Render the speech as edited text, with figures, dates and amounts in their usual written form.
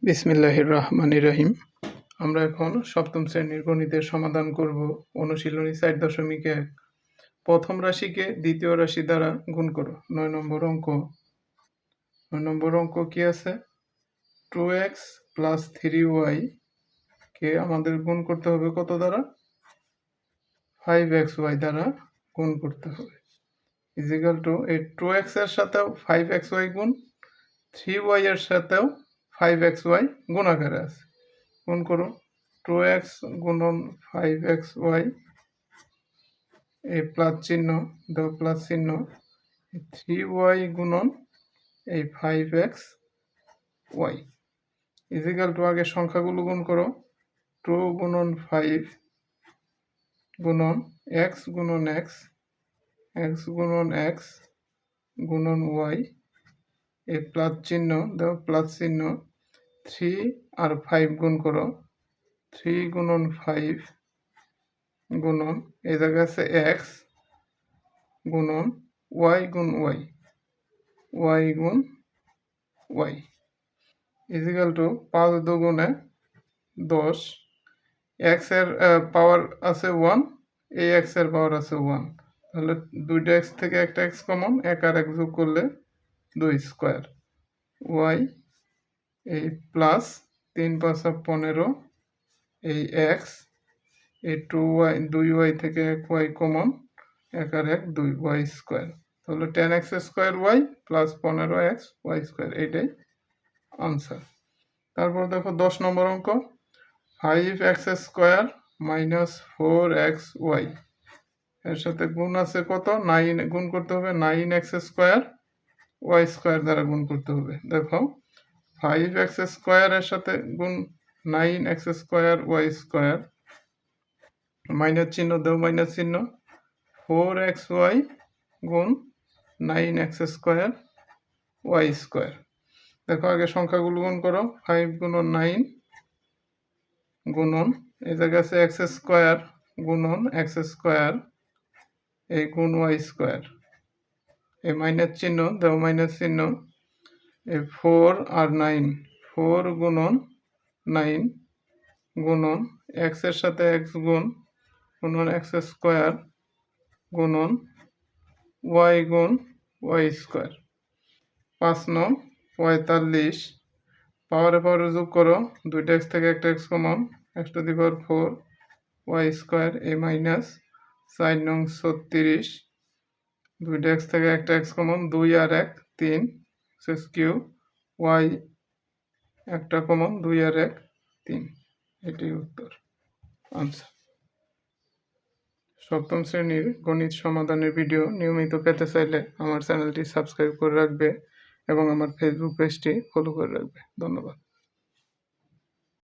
বিসমিল্লাহির রহমানির রহিম। আমরা এখন সপ্তম শ্রেণীর গণিতের সমাধান করব। অনুশীলনী 4.1। প্রথম রাশিকে দ্বিতীয় রাশি দ্বারা গুণ করো। 9 নম্বর অঙ্ক কি আছে? 2x প্লাস 3y কে আমাদের গুণ করতে হবে কত দ্বারা? 5xy দ্বারা গুণ করতে হবে। ইজিক্যাল টু এই 2x এর সাথেও 5xy গুণ, 3y এর সাথেও 5xy গুণ আকারে আছে। গুণ করো 2x গুণন 5xy, এই প্লাস চিহ্ন দাও, প্লাস চিহ্ন 3y গুণন এই 5xy ইজিক্যাল টু আগে সংখ্যাগুলো গুণ করো 2 গুণন 5 গুণন x গুণন x, x গুণন x গুণন y, এই প্লাস চিহ্ন দাও, প্লাস চিহ্ন 3 আর 5 গুণ করো 3 গুণন 5 গুণন এই জায়গায় আছে x গুণন y গুণ y, y গুণ y ইজিক্যাল টু 5 দুগুণে 10, x এর পাওয়ার আছে 1, এই x এর পাওয়ার আছে 1, তাহলে দুইটা x থেকে একটা x কমন, এক আর এক যোগ করলে 2 স্কয়ার, y এই প্লাস 3 5 15, এই x এই 2y থেকে 1y কমন, এক আর এক 2, y স্কয়ার, তাহলে 10x square y plus 15x y square, এইটাই আনসার। তারপর দেখো 10 নম্বর অঙ্ক, 5x স্কয়ার মাইনাস 4xy এর সাথে গুণ আছে কত? 9, গুণ করতে হবে 9x স্কয়ার y স্কয়ার দ্বারা গুণ করতে হবে। দেখো 5x স্কয়ার এর সাথে গুণ 9x square y square, minus চিহ্ন দাও, মাইনাস চিহ্ন 4xy গুণ 9x স্কয়ার y স্কয়ার। দেখো আগে সংখ্যাগুলো গুণ করো 5 গুণন 9 গুণন এই জায়গায় আছে x স্কয়ার গুণন x স্কয়ার এই গুণ y স্কয়ার, এই মাইনাস চিহ্ন দাও, মাইনাস চিহ্ন এই 4 আর 9, 4 গুণন 9 গুণন x এর সাথে x গুণ গুণন x স্কয়ার গুণন y গুণ y স্কয়ার। 5 নং 45, পাওয়ারে পাওয়ারে যোগ করো, দুইটা x থেকে একটা x common, x to the power 4 y square, এই মাইনাস 4 নং 36, দুইটা x থেকে একটা x কমন, 2 আর 1 3 6 কিউ, y একটা কমন, 2 আর 1 3, এটাই উত্তর, আনসার। সপ্তম শ্রেণীর গণিত সমাধানের ভিডিও নিয়মিত পেতে চাইলে আমার চ্যানেলটি সাবস্ক্রাইব করে রাখবে এবং আমার ফেসবুক পেজটি ফলো করে রাখবে। ধন্যবাদ।